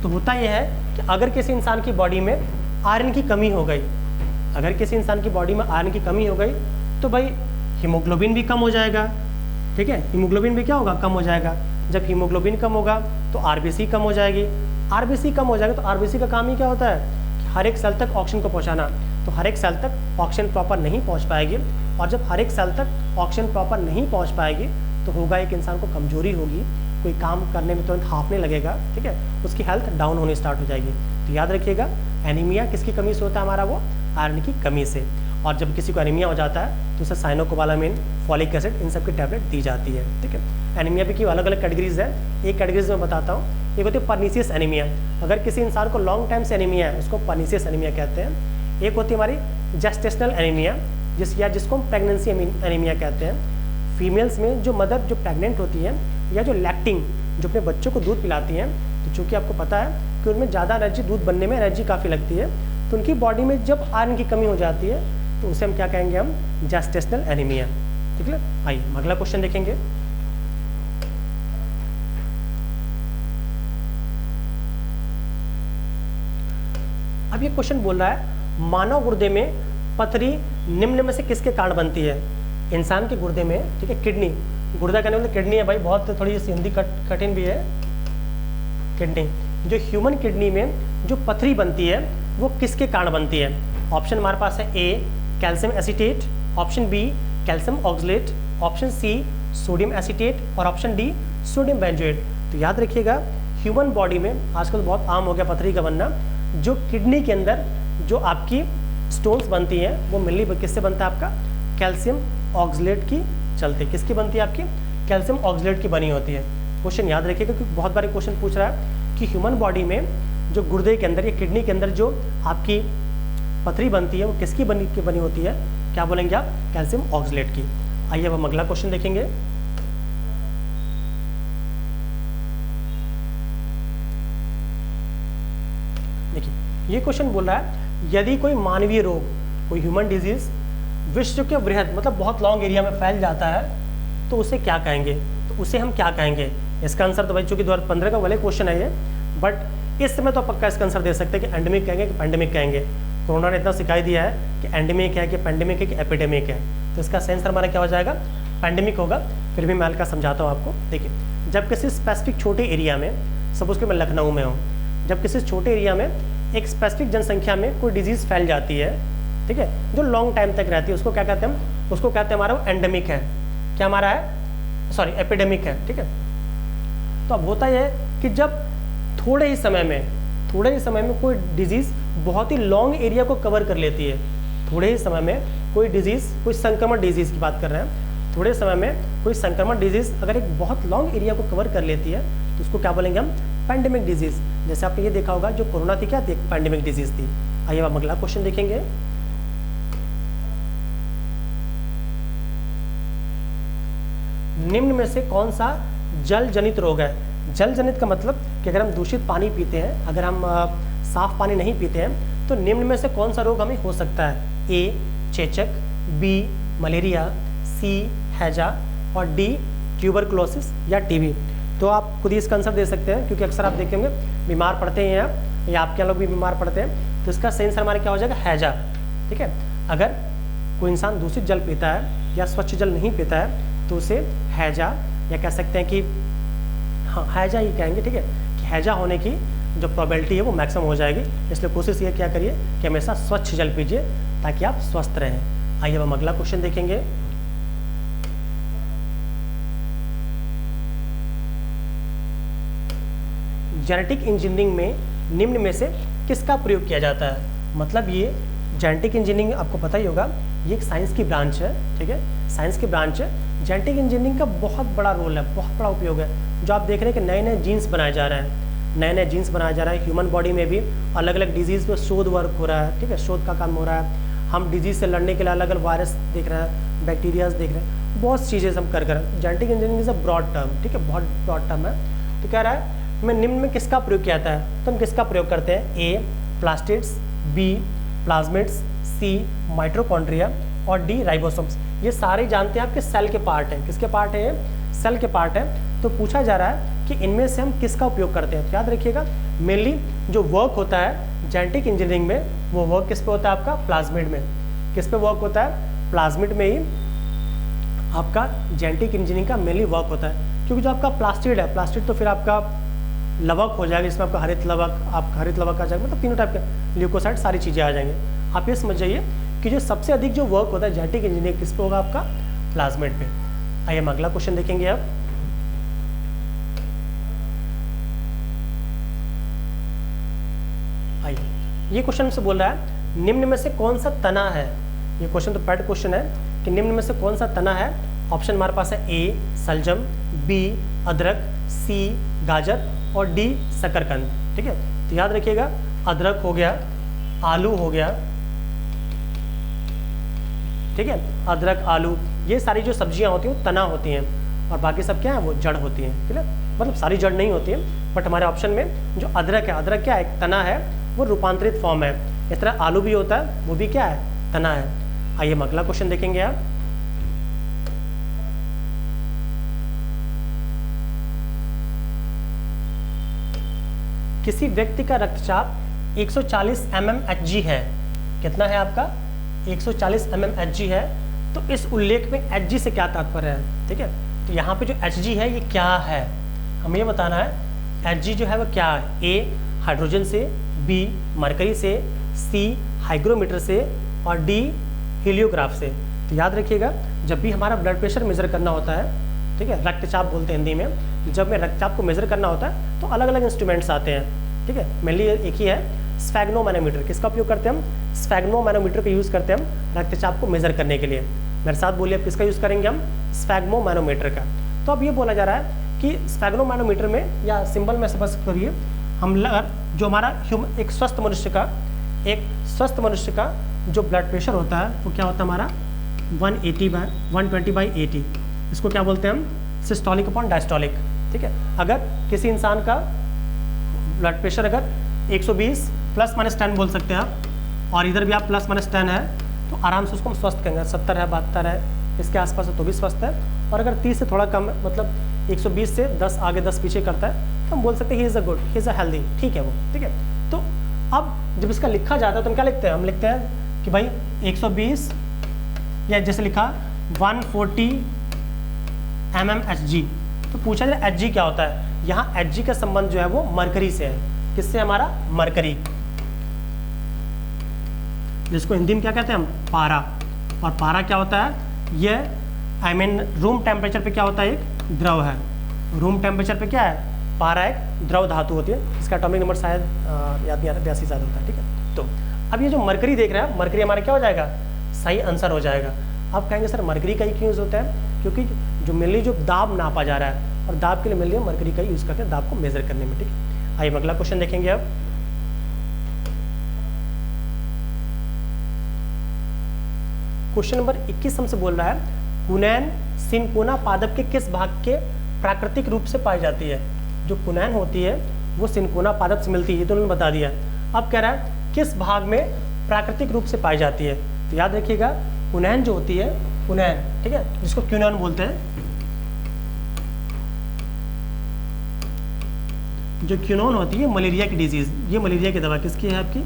तो होता यह है कि अगर किसी इंसान की बॉडी में आयरन की कमी हो गई, अगर किसी इंसान की बॉडी में आयरन की कमी हो गई तो भाई हीमोग्लोबिन भी कम हो जाएगा, ठीक है। हीमोग्लोबिन भी क्या होगा? कम हो जाएगा। जब हीमोग्लोबिन कम होगा तो RBC कम हो जाएगी। RBC कम हो जाएगा तो RBC का काम ही क्या होता है कि हर एक सेल तक ऑक्सीजन को पहुंचाना। तो हर एक सेल तक ऑक्सीजन प्रॉपर नहीं पहुंच पाएगी, और जब हर एक सेल तक ऑक्सीजन प्रॉपर नहीं पहुंच पाएगी तो होगा एक इंसान को कमजोरी होगी, कोई काम करने में तुरंत हाँफने लगेगा, ठीक है, उसकी हेल्थ डाउन होनी स्टार्ट हो जाएगी। तो याद रखिएगा एनीमिया किसकी कमी से होता है? हमारा वो आयरन की कमी से। और जब किसी को एनीमिया हो जाता है तो उसे साइनोकोबालामिन, फॉलिक एसिड, इन सब की टैबलेट दी जाती है, ठीक है। एनीमिया भी की अलग अलग कैटेगरीज है, एक कैटेगरीज में बताता हूँ। एक होती है परनीसियस एनीमिया। अगर किसी इंसान को लॉन्ग टाइम से एनीमिया है उसको परनीसियस एनीमिया कहते हैं। एक होती है हमारी जेस्टेशनल एनीमिया, जिसको हम प्रेगनेंसी एनीमिया कहते हैं। फीमेल्स में जो मदर जो प्रेग्नेंट होती है या जो लैक्टिंग, जो अपने बच्चों को दूध पिलाती हैं, तो चूँकि आपको पता है कि उनमें ज़्यादा एनर्जी, दूध बनने में एनर्जी काफ़ी लगती है, तो उनकी बॉडी में जब आयरन की कमी हो जाती है तो उसे हम क्या कहेंगे? हम जेस्टेशनल एनीमिया, ठीक है। आइए हम अगला क्वेश्चन देखेंगे। अब ये क्वेश्चन बोल रहा है मानव गुर्दे में पथरी निम्न में से किसके कारण बनती है? इंसान के गुर्दे में, ठीक है, किडनी गुर्दा कहने मतलब किडनी है भाई, बहुत थोड़ी सी हिंदी कठिन भी है। किडनी, जो ह्यूमन किडनी में जो पथरी बनती है वो किसके कारण बनती है? ऑप्शन हमारे पास है A calcium acetate, option B calcium oxalate, option C sodium acetate और ऑप्शन डी सोडियम बेंजोएट। तो याद रखिएगा ह्यूमन बॉडी में आजकल बहुत आम हो गया पथरी का बनना। जो किडनी के अंदर जो आपकी स्टोन्स बनती हैं वो मिली किससे बनता है? आपका कैल्शियम ऑक्सलेट की चलते। किसकी बनती है? आपकी कैल्शियम ऑक्सलेट की बनी होती है। क्वेश्चन याद रखिएगा क्योंकि बहुत बार क्वेश्चन पूछ रहा है कि ह्यूमन बॉडी में जो गुर्दे के अंदर या किडनी के अंदर जो आपकी पथरी बनती है वो किसकी बनी होती है? क्या बोलेंगे आप? कैल्शियम ऑक्सलेट की। आइए अब हम अगला क्वेश्चन देखेंगे। देखिए ये क्वेश्चन बोल रहा है यदि कोई मानवीय रोग, कोई ह्यूमन डिजीज विश्व के वृहद मतलब बहुत लॉन्ग एरिया में फैल जाता है तो उसे क्या कहेंगे? तो उसे हम क्या कहेंगे? इसका आंसर तो भाई चूंकि 2015 का वाले क्वेश्चन है ये, बट इस समय तो पक्का इसका आंसर दे सकते हैं कि एंडेमिक कहेंगे कि पैंडेमिक कहेंगे। कोरोना ने इतना सिखाई दिया है कि एंडेमिक है कि पैंडेमिक है कि एपिडेमिक है, तो इसका सेंस हमारा क्या हो जाएगा? पैंडेमिक होगा। फिर भी मैं हल्का समझाता हूँ आपको। देखिए जब किसी स्पेसिफिक छोटे एरिया में, सपोज कि मैं लखनऊ में हूँ, जब किसी छोटे एरिया में एक स्पेसिफिक जनसंख्या में कोई डिजीज़ फैल जाती है, ठीक है, जो लॉन्ग टाइम तक रहती है, उसको क्या कहते हैं हम? उसको कहते हैं हमारा एंडेमिक है। क्या हमारा है? सॉरी एपिडेमिक है। ठीक है, तो अब होता यह है कि जब थोड़े ही समय में कोई डिजीज़ बहुत ही लॉन्ग एरिया को कवर कर लेती है, थोड़े ही समय में कोई डिजीज़, कोई संक्रमण डिजीज़ की बात कर रहे हैं, थोड़े समय में कोई संक्रमण डिजीज़ अगर एक बहुत लॉन्ग एरिया को कवर कर लेती है तो उसको क्या बोलेंगे हम? Pandemic disease. जैसे आपने ये देखा होगा जो कोरोना थी क्या थी? एक पैंडेमिक डिजीज़ थी। आइए अब अगला क्वेश्चन देखेंगे। निम्न में से कौन सा जल जनित रोग है? जल जनित का मतलब कि अगर हम दूषित पानी पीते हैं, अगर हम साफ पानी नहीं पीते हैं तो निम्न में से कौन सा रोग हमें हो सकता है? ए चेचक, बी मलेरिया, सी हैजा और डी ट्यूबरकुलोसिस या टीबी। तो आप खुद ही इसका आंसर दे सकते हैं क्योंकि अक्सर आप देखेंगे बीमार पड़ते हैं या आपके लोग भी बीमार पड़ते हैं, तो इसका सही आंसर हमारा क्या हो जाएगा? हैजा। ठीक है, अगर कोई इंसान दूषित जल पीता है या स्वच्छ जल नहीं पीता है तो उसे हैजा या कह सकते हैं कि हाँ हैजा ही कहेंगे। ठीक है, कि हैजा होने की जो प्रोबेबिलिटी है वो मैक्सिमम हो जाएगी। इसलिए कोशिश ये क्या करिए कि हमेशा स्वच्छ जल पीजिए ताकि आप स्वस्थ रहें। आइए अब हम अगला क्वेश्चन देखेंगे। जेनेटिक इंजीनियरिंग में निम्न में से किसका प्रयोग किया जाता है? मतलब ये जेनेटिक इंजीनियरिंग आपको पता ही होगा, ये एक साइंस की ब्रांच है। ठीक है, साइंस की ब्रांच है। जेनेटिक इंजीनियरिंग का बहुत बड़ा रोल है, बहुत बड़ा उपयोग है। जो आप देख रहे हैं कि नए नए जीन्स बनाए जा रहे हैं, नए नए जीन्स बनाया जा रहा है। ह्यूमन बॉडी में भी अलग अलग डिजीज़ पर शोध वर्क हो रहा है। ठीक है, शोध का काम हो रहा है। हम डिजीज़ से लड़ने के लिए अलग अलग वायरस देख रहे हैं, बैक्टीरियाज देख रहे हैं, बहुत चीज़ें हम कर genetic engineering is a broad term. ठीक है, बहुत ब्रॉड टर्म है। तो कह रहा है मैं निम्न में किसका प्रयोग किया जाता है? तो हम किसका प्रयोग करते हैं? ए प्लास्टिड्स, बी प्लाज्मिड्स, सी माइटोकॉन्ड्रिया और डी राइबोसोम्स। ये सारे जानते हैं आपके सेल के पार्ट हैं। किसके पार्ट है? ये सेल के पार्ट है। तो पूछा जा रहा है कि इनमें से हम किसका उपयोग करते हैं। तो याद रखिएगा मेनली जो वर्क होता है जेनेटिक इंजीनियरिंग में वो वर्क किस पे होता है? आपका प्लाज्मिड में। किस पे वर्क होता है? प्लाज्मिड में ही आपका जेनेटिक इंजीनियरिंग का मेनली वर्क होता है। क्योंकि जो आपका प्लास्टिड है, प्लास्टिड तो फिर आपका लवक हो जाएगा, जिसमें आपका हरित लवक आ जाएगा, मतलब तीनों टाइप के ल्यूकोसाइड सारी चीज़ें आ जाएंगे। आप ये समझ जाइए कि जो सबसे अधिक जो वर्क होता है जेनेटिक इंजीनियरिंग किस पे होगा? आपका प्लाज्मिड पे। आइए हम अगला क्वेश्चन देखेंगे अब। आइए ये क्वेश्चन हमसे बोल रहा है निम्न में से कौन सा तना है? ये क्वेश्चन तो पैड क्वेश्चन है कि निम्न में से कौन सा तना है? ऑप्शन हमारे पास है ए सलजम, बी अदरक, सी गाजर और डी शकरकंद। ठीक है, तो याद रखिएगा अदरक हो गया, आलू हो गया, ठीक है, अदरक आलू ये सारी जो सब्जियां होती हैं वो तना होती हैं और बाकी सब क्या है? वो जड़ होती हैं। ठीक है, मतलब सारी जड़ नहीं होती है, बट हमारे ऑप्शन में जो अदरक है, अदरक क्या है? एक तना है, वो रूपांतरित फॉर्म है। इस तरह आलू भी होता है, वो भी क्या है? तना है। आइए हम अगला क्वेश्चन देखेंगे आप। किसी व्यक्ति का रक्तचाप 140 mmHg है। कितना है आपका? 140 mmHg है। तो इस उल्लेख में Hg से क्या तात्पर्य है? ठीक है, तो यहाँ पे जो Hg है ये क्या है, हमें ये बताना है। Hg जो है वो क्या है, A हाइड्रोजन से, B मरकरी से, C हाइग्रोमीटर से और D हीलियोग्राफ से। तो याद रखिएगा जब भी हमारा ब्लड प्रेशर मेजर करना होता है, ठीक है, रक्तचाप बोलते हैं हिंदी में, जब में रक्तचाप को मेजर करना होता है तो अलग अलग इंस्ट्रूमेंट्स आते हैं, ठीक है। मेनली एक ही है स्फेग्नोमैनोमीटर। किसका उपयोग करते हैं हम, स्फेग्नोमैनोमीटर का यूज़ करते हैं हम रक्तचाप को मेजर करने के लिए। मेरे साथ बोलिए आप किसका यूज़ करेंगे हम, स्फेग्नोमैनोमीटर का। तो अब ये बोला जा रहा है कि स्फेग्नोमैनोमीटर में या सिंबल में समझ करिए हम जो हमारा एक स्वस्थ मनुष्य का जो ब्लड प्रेशर होता है वो क्या होता है हमारा 120/80। इसको क्या बोलते हैं हम, सिस्टोलिक अपॉन डायस्टोलिक, ठीक है। अगर किसी इंसान का ब्लड प्रेशर अगर 120 ±10 बोल सकते हैं आप, और इधर भी आप ±10 है तो आराम से उसको हम स्वस्थ कहेंगे। 70 है, 72 है, इसके आसपास है तो भी स्वस्थ है। और अगर 30 से थोड़ा कम है, मतलब 120 से 10 आगे 10 पीछे करता है तो हम बोल सकते हैं he is a good, he is a healthy, ठीक है वो, ठीक है। तो अब जब इसका लिखा जाता है तो हम क्या लिखते हैं, हम लिखते हैं कि भाई 120 या जैसे लिखा 140 mmHg। तो पूछा जाए Hg क्या होता है, यहाँ Hg का संबंध जो है वो मरकरी से है। किससे, हमारा मरकरी, जिसको हिंदी में क्या कहते हैं हम, पारा। और पारा क्या होता है, ये रूम टेम्परेचर पे क्या होता है, एक द्रव है। रूम टेम्परेचर पे क्या है, पारा एक द्रव धातु होती है। इसका एटॉमिक नंबर शायद याद नहीं आ रहा, 82 शायद होता है, ठीक है। तो अब ये जो मरकरी देख रहे हैं, मरकरी हमारा क्या हो जाएगा, सही आंसर हो जाएगा। अब कहेंगे सर मरकरी का ही क्यों यूज़ होता है, क्योंकि जो मेनली जो दाब नापा जा रहा है और दाब के लिए मेनली मरकरी का यूज़ करते हैं दाब को मेजर करने में, ठीक है। आइए अगला क्वेश्चन देखेंगे अब। क्वेश्चन नंबर 21 हमसे बोल रहा है कुनैन सिनकोना पादप के किस भाग के प्राकृतिक रूप से पाई जाती है। जो कुनैन होती है वो सिनकोना पादप से मिलती है, ये तो उन्होंने बता दिया। अब कह रहा है किस भाग में प्राकृतिक रूप से पाई जाती है। तो याद रखिएगा कुनैन जो होती है, कुनैन, ठीक है, जिसको क्यूनॉन बोलते हैं। जो क्यूनॉन होती है मलेरिया की डिजीज, ये मलेरिया की दवा किसकी है आपकी,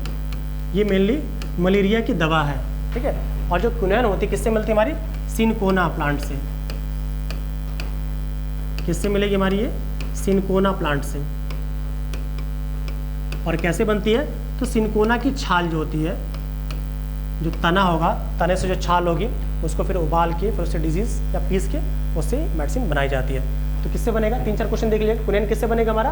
ये मेनली मलेरिया की दवा है, ठीक है। और जो कुनैन होती है किससे मिलती है, हमारी सिनकोना प्लांट से। किससे मिलेगी हमारी ये, सिनकोना प्लांट से। और कैसे बनती है, तो सिनकोना की छाल जो होती है, जो तना होगा, तने से जो छाल होगी उसको फिर उबाल के फिर उससे डिजीज या पीस के उससे मेडिसिन बनाई जाती है। तो किससे बनेगा, 3-4 क्वेश्चन देख लीजिए। कुनैन किससे बनेगा, हमारा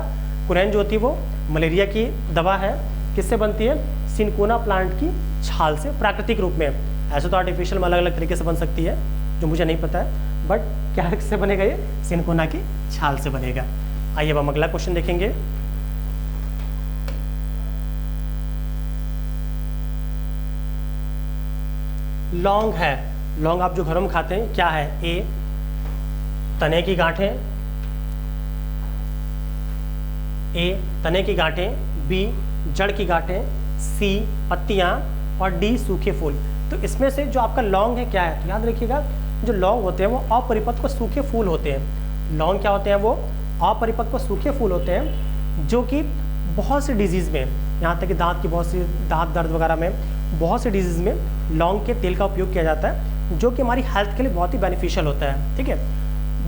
कुनैन जो होती है वो मलेरिया की दवा है। किससे बनती है, सिनकोना प्लांट की छाल से, प्राकृतिक रूप में। ऐसे तो आर्टिफिशियल में अलग अलग तरीके से बन सकती है जो मुझे नहीं पता है, बट क्या से बनेगा, ये सिनकोना की छाल से बनेगा। आइए अब हम अगला क्वेश्चन देखेंगे। लौंग है, लौंग आप जो घरों में खाते हैं क्या है, ए तने की गांठें, ए तने की गांठें, बी जड़ की गांठें, सी पत्तियां और डी सूखे फूल। तो इसमें से जो आपका लौंग है क्या है, तो याद रखिएगा जो लौंग होते हैं वो अपरिपक्व सूखे फूल होते हैं। लौंग क्या होते हैं, वो अपरिपक्व सूखे फूल होते हैं जो कि बहुत से डिजीज़ में, यहाँ तक कि दांत की बहुत सी, दांत दर्द वगैरह में, बहुत से डिजीज़ में लौंग के तेल का उपयोग किया जाता है, जो कि हमारी हेल्थ के लिए बहुत ही बेनिफिशियल होता है, ठीक है।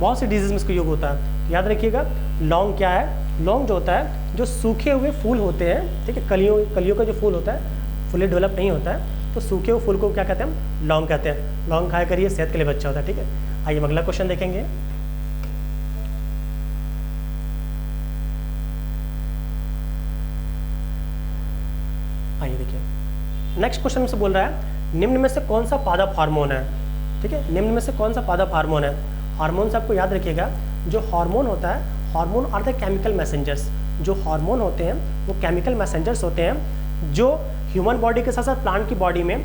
बहुत से डिजीज़ में इसका योग होता है। तो याद रखिएगा लौंग क्या है, लौंग जो होता है जो सूखे हुए फूल होते हैं, ठीक है, कलियों का जो फूल होता है फुली डेवलप नहीं होता है, तो सूखे हुए फूल को क्या कहते हैं हम, लौंग कहते हैं। लौंग खाया करिए, सेहत के लिए अच्छा होता है, ठीक है। आइए हम अगला क्वेश्चन देखेंगे। आइए देखिए नेक्स्ट क्वेश्चन हमसे बोल रहा है निम्न में से कौन सा पादप हार्मोन है, ठीक है। निम्न में से कौन सा पादप हार्मोन है। हार्मोन से आपको याद रखिएगा जो हार्मोन होता है, hormone are the chemical messengers. जो हार्मोन होते हैं वो केमिकल मैसेंजर्स होते हैं जो ह्यूमन बॉडी के साथ साथ प्लांट की बॉडी में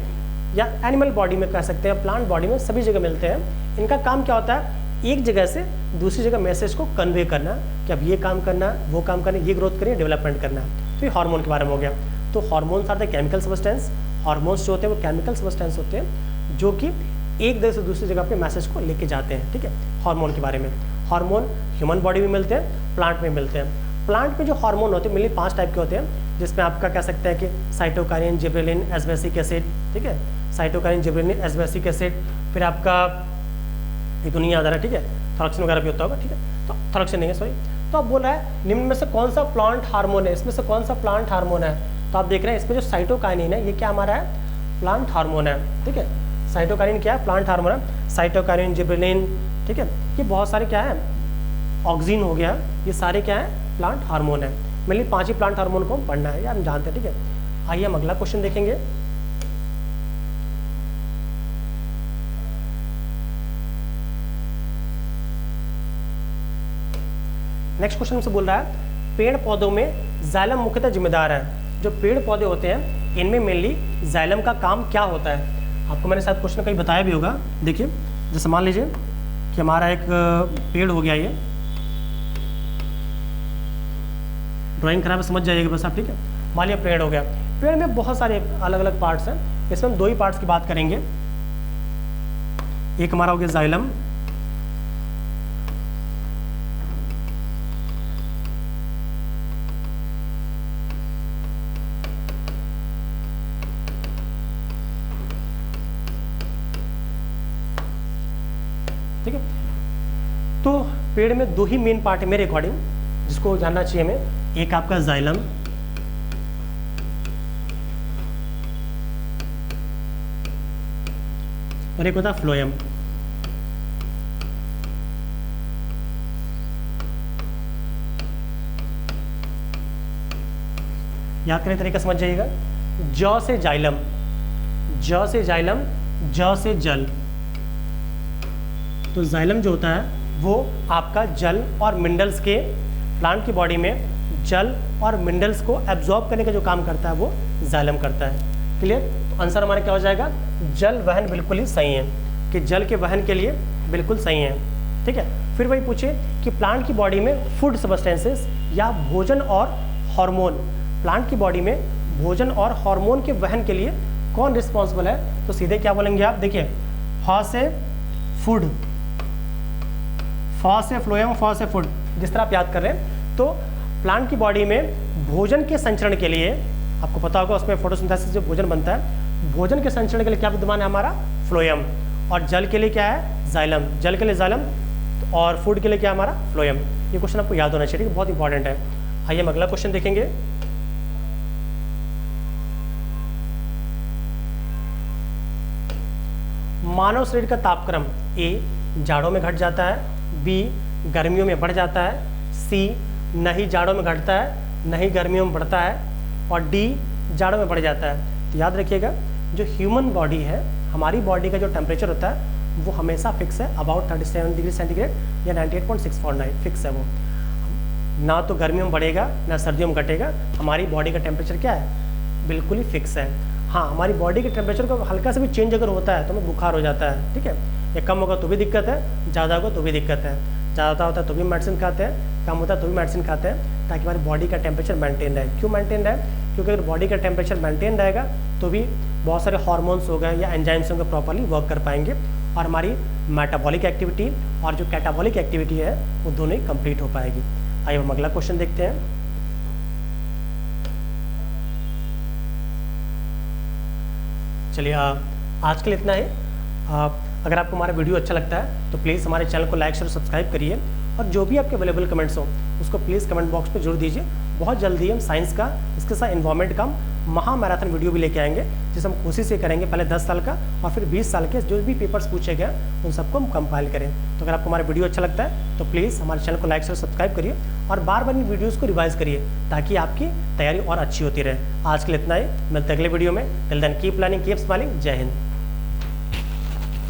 या एनिमल बॉडी में कह सकते हैं, प्लांट बॉडी में सभी जगह मिलते हैं। इनका काम क्या होता है, एक जगह से दूसरी जगह मैसेज को कन्वे करना कि अब ये काम करना, वो काम करना, ये ग्रोथ करिए, डेवलपमेंट करना। तो ये हार्मोन के बारे में हो गया। तो hormones are the chemical substance. Hormones जो होते हैं वो केमिकल सब्सटेंस होते हैं जो कि एक जगह से दूसरी जगह पे मैसेज को लेके जाते हैं, ठीक है। हार्मोन के बारे में, हार्मोन ह्यूमन बॉडी में मिलते हैं, प्लांट में मिलते हैं। प्लांट में जो हार्मोन होते हैं मेनली 5 टाइप के होते हैं, जिसमें आपका कह सकते हैं कि साइटोकाइनिन, जिबरेलिन, एस्बेसिक एसिड, ठीक है। साइटोकाइनिन, जिबरेलिन, एस्बेसिक एसिड, फिर आपका ये तो नहीं याद आ रहा, ठीक है। थॉरक्सिन वगैरह भी होता होगा, ठीक है, तो थॉरक्सिन नहीं है, सॉरी। तो अब बोल रहा है निम्न में से कौन सा प्लांट हार्मोन है, इसमें से कौन सा प्लांट हार्मोन है। तो आप देख रहे हैं इसमें जो साइटोकाइनिन है ये क्या हमारा है, प्लांट हार्मोन है, ठीक है। साइटोकाइनिन क्या है, प्लांट हार्मोन है। साइटोकाइनिन, जिबरेलिन, ठीक है, ये बहुत सारे क्या है, ऑक्सीन हो गया, ये सारे क्या है, प्लांट हार्मोन है। मेनली 5 ही प्लांट हार्मोन को पढ़ना है, या हम जानते हैं, ठीक है। आइए हम अगला क्वेश्चन देखेंगे। नेक्स्ट क्वेश्चन हमसे बोल रहा है पेड़ पौधों में जाइलम मुख्यतः जिम्मेदार है। जो पेड़ पौधे होते हैं इनमें मेनली जाइलम का काम क्या होता है। आपको मैंने शायद क्वेश्चन कहीं बताया भी होगा। देखिए जैसे मान लीजिए कि हमारा एक पेड़ हो गया, ये ड्राइंग खराब है समझ जाइएगा बस आप, ठीक है। मान लिया पेड़ हो गया, पेड़ में बहुत सारे अलग अलग पार्ट्स हैं, इसमें हम 2 ही पार्ट्स की बात करेंगे। एक हमारा हो गया जाइलम, ठीक है। तो पेड़ में 2 ही मेन पार्ट है मेरे अकॉर्डिंग जिसको जानना चाहिए हमें। एक आपका जाइलम और एक होता है फ्लोएम। याद करने तरीका समझ जाइएगा। ज से जाइलम, ज से जाइलम, ज से जल। तो जाइलम जो होता है वो आपका जल और मिनरल्स के, प्लांट की बॉडी में जल और मिनरल्स को एब्जॉर्ब करने का जो काम करता है वो जाइलम करता है। क्लियर। तो आंसर हमारा क्या हो जाएगा, जल वहन बिल्कुल ही सही है, कि जल के वहन के लिए बिल्कुल सही है, ठीक है। फिर वही पूछे कि प्लांट की बॉडी में फूड सब्सटेंसेस या भोजन और हार्मोन, प्लांट की बॉडी में भोजन और हार्मोन के वहन के लिए कौन रिस्पॉन्सिबल है। तो सीधे क्या बोलेंगे आप, देखिए फ से फूड, फ से फ्लोएम, फ से फूड, जिस तरह आप याद कर रहे हैं। तो प्लांट की बॉडी में भोजन के संचरण के लिए, आपको पता होगा उसमें फोटोसिंथेसिस से भोजन बनता है, भोजन के संचरण के लिए क्या विद्यमान है हमारा, फ्लोएम। और जल के लिए क्या है, जाइलम। जल के लिए जाइलम और फूड के लिए क्या हमारा, फ्लोएम। ये क्वेश्चन आपको याद होना चाहिए, ठीक है, बहुत इंपॉर्टेंट है। आइए हम अगला क्वेश्चन देखेंगे। मानव शरीर का तापक्रम ए जाड़ों में घट जाता है, बी गर्मियों में बढ़ जाता है, सी न ही जाड़ों में घटता है न ही गर्मियों में बढ़ता है, और डी जाड़ों में बढ़ जाता है। तो याद रखिएगा जो ह्यूमन बॉडी है, हमारी बॉडी का जो टेम्परेचर होता है वो हमेशा फिक्स है, अबाउट 37 डिग्री सेंटीग्रेड या 98.649 फिक्स है वो। ना तो गर्मियों में बढ़ेगा ना सर्दियों में घटेगा, हमारी बॉडी का टेम्परेचर क्या है, बिल्कुल ही फिक्स है। हाँ, हमारी बॉडी के टेम्परेचर का हल्का से भी चेंज अगर होता है तो हमें बुखार हो जाता है, ठीक है। ये कम होगा तो भी दिक्कत है, ज़्यादा होगा तो भी दिक्कत है। ज़्यादा होता है तो भी मेडिसिन खाते हैं, कम होता है तो भी मेडिसिन खाते हैं, ताकि हमारी बॉडी का टेम्परेचर मेंटेन रहे। क्यों मेंटेन रहे, क्योंकि अगर बॉडी का टेम्परेचर मेंटेन रहेगा तो भी बहुत सारे हार्मोन्स हो गए या एंजाइम्स होंगे प्रॉपर्ली वर्क कर पाएंगे, और हमारी मेटाबॉलिक एक्टिविटी और जो कैटाबॉलिक एक्टिविटी है वो दोनों ही कंप्लीट हो पाएगी। आइए हम अगला क्वेश्चन देखते हैं। चलिए आज के लिए इतना ही। अगर आपको हमारा वीडियो अच्छा लगता है तो प्लीज़ हमारे चैनल को लाइक शेयर सब्सक्राइब करिए, और जो भी आपके अवेलेबल कमेंट्स हो उसको प्लीज़ कमेंट बॉक्स में जरूर दीजिए। बहुत जल्दी हम साइंस का, इसके साथ इन्वायरमेंट का महा मैराथन वीडियो भी लेके आएंगे, जिसे हम कोशिश ये करेंगे पहले 10 साल का और फिर 20 साल के जो भी पेपर्स पूछे गए उन सबको हम कंपाइल करें। तो अगर आपको हमारा वीडियो अच्छा लगता है तो प्लीज़ हमारे चैनल को लाइक शेयर सब्सक्राइब करिए, और बार बार इन वीडियोज़ को रिवाइज करिए ताकि आपकी तैयारी और अच्छी होती रहे। आज के लिए इतना ही, मिलते हैं अगले वीडियो में। Till then keep learning, keep smiling. जय हिंद।